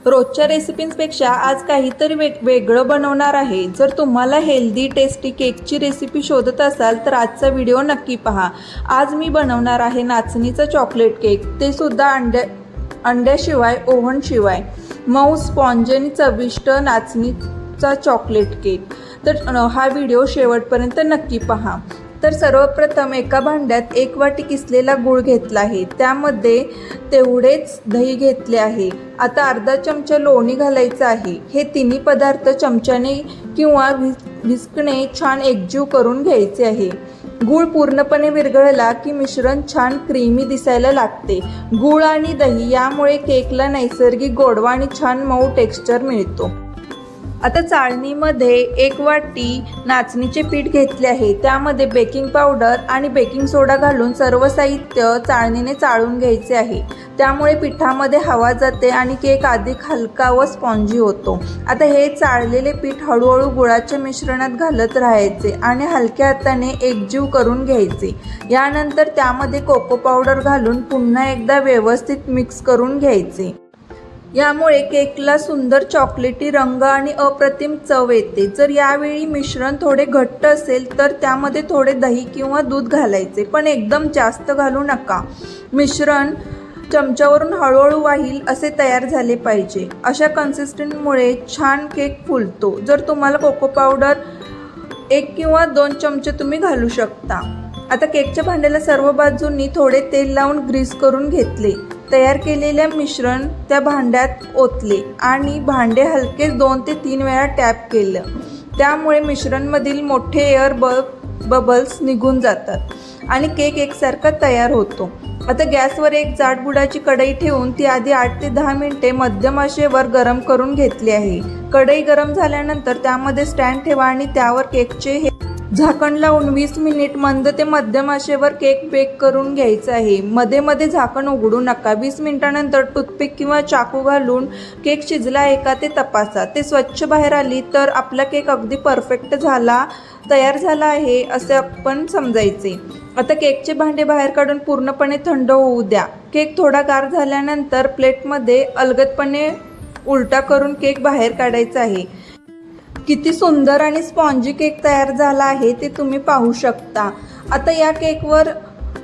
रोजच्या रेसिपींपेक्षा आज काहीतरी वेगळं बनवणार आहे। जर तुम्हाला हेल्दी टेस्टी केकची रेसिपी शोधत असाल तर आजचा व्हिडिओ नक्की पहा। आज मी बनवणार आहे नाचणीचा चॉकलेट केक, ते सुद्धा अंड्याशिवाय ओव्हनशिवाय। मऊ स्पॉन्ज आणि चविष्ट नाचणीचा चॉकलेट केक। तर हा व्हिडिओ शेवटपर्यंत नक्की पहा। तर सर्वप्रथम एका भांड्यात 1 वाटी किसलेला गूळ घेतला आहे, त्यामध्ये तेवढेच दही घेतले आहे। आता अर्धा चमचा लोणी घालायचं आहे। हे तिन्ही पदार्थ चमच्याने किंवा व्हिस्कने छान एकजीव करून घ्यायचे आहे। गूळ पूर्णपणे विरघळला की मिश्रण छान क्रीमी दिसायला लागते। गूळ आणि दही यामुळे केकला नैसर्गिक गोडवा आणि छान मऊ टेक्स्चर मिळतो। आता चाळणीमध्ये 1 वाटी नाचणीचे पीठ घेतले आहे, त्यामध्ये बेकिंग पावडर आणि बेकिंग सोडा घालून सर्व साहित्य चाळणीने चाळून घ्यायचे आहे। त्यामुळे पिठामध्ये हवा जाते आणि केक अधिक हलका व स्पॉन्जी होतो। आता हे चाळलेले पीठ हळूहळू गुळाच्या मिश्रणात घालत राहायचे आणि हलक्या हाताने एकजीव करून घ्यायचे। यानंतर त्यामध्ये कोको पावडर घालून पुन्हा एकदा व्यवस्थित मिक्स करून घ्यायचे। यामुळे केकला सुंदर चॉकलेटी रंग आणि अप्रतिम चव येते। जर यावेळी मिश्रण थोडे घट्ट असेल तर त्यामध्ये थोडे दही किंवा दूध घालायचे, पण एकदम जास्त घालू नका। मिश्रण चमच्यावरून हळूहळू वाहील असे तयार झाले पाहिजे। अशा कन्सिस्टन्सीमुळे छान केक फुलतो। जर तुम्हाला कोको पावडर 1 किंवा 2 चमचे तुम्ही घालू शकता। आता केकच्या भांड्याला सर्व बाजूंनी थोडे तेल लावून ग्रीस करून घेतले। तयार केलेले मिश्रण त्या भांड्यात ओतले आणि भांडे हलकेच 2 ते 3 वेळा टॅप केलं। त्यामुळे मिश्रणमधील मोठे एअर बबल्स निघून जातात आणि केक एकसारखा तयार होतो। आता गॅसवर एक जाड बुडाची कढई ठेवून ती आधी 8 ते 10 मिनिटे मध्यम आचेवर गरम करून घेतली आहे। कढई गरम झाल्यानंतर त्यामध्ये स्टँड ठेवा आणि त्यावर केकचे झाकण लावून 20 मिनिट मंद ते मध्यम आचेवर केक बेक करून घ्यायचा आहे। मध्ये मध्ये झाकण उघडू नका। 20 मिनिटांनंतर टूथपिक किंवा चाकू घालून केक शिजला आहे का ते तपासा। ते स्वच्छ बाहेर आली तर आपला केक अगदी परफेक्ट तयार झाला आहे असे आपण समजायचे। आता केकचे भांडे बाहेर काढून पूर्णपणे थंड होऊ द्या। केक थोडा गार झाल्यानंतर प्लेटमध्ये अलगदपणे उलटा करून केक बाहेर काढायचा आहे। किती सुंदर आणि स्पॉन्जी केक तयार झाला आहे ते तुम्ही पाहू शकता। आता या केकवर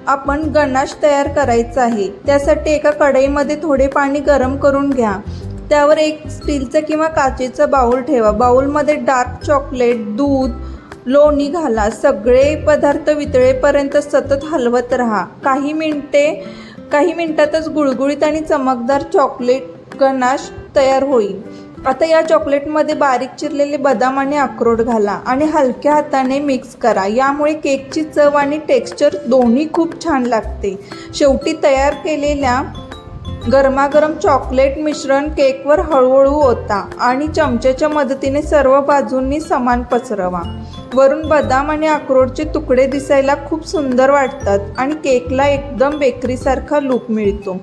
आपण गनाश तयार करायचा आहे। त्यासाठी एका कढईमध्ये थोडे पाणी गरम करून घ्या। त्यावर एक स्टीलचा किंवा काचेचा बाउल ठेवा। बाउलमध्ये डार्क चॉकलेट, दूध, लोणी घाला। सगळे पदार्थ वितळेपर्यंत सतत हलवत राहा। काही मिनिटातच गुळगुळीत आणि चमकदार चॉकलेट गनाश तयार होईल। आता या चॉकलेटमध्ये बारीक चिरलेले बदाम आणि अक्रोड घाला आणि हलक्या हाताने मिक्स करा। यामुळे केकची चव आणि टेक्स्चर दोन्ही खूप छान लागते। शेवटी तयार केलेल्या गरमागरम चॉकलेट मिश्रण केकवर हळूहळू ओता आणि चमच्याच्या मदतीने सर्व बाजूंनी समान पसरवा। वरून बदाम आणि अक्रोडचे तुकडे दिसायला खूप सुंदर वाटतात आणि केकला एकदम बेकरीसारखा लूक मिळतो।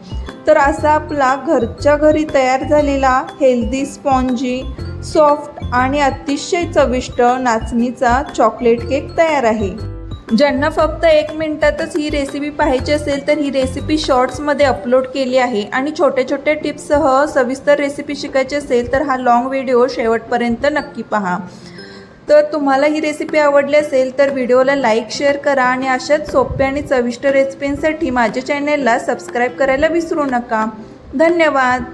तर असा आपला घरच्या घरी तयार झालेला हेल्दी, स्पॉन्जी, सॉफ्ट आणि अतिशय चविष्ट नाचणीचा चॉकलेट केक तयार आहे। ज्यांना फक्त 1 मिनिटातच ही रेसिपी पाहायची असेल तर ही रेसिपी शॉर्ट्समध्ये अपलोड केली आहे आणि छोट्या छोट्या टिप्ससह सविस्तर रेसिपी शिकायची असेल तर हा लॉंग व्हिडिओ शेवटपर्यंत नक्की पहा। तर तुम्हाला ही रेसिपी आवडली असेल तर व्हिडिओला लाईक, शेअर करा आणि अशाच सोप्या आणि चविष्ट रेसिपींसाठी माझ्या चॅनेलला सबस्क्राईब करायला विसरू नका। धन्यवाद।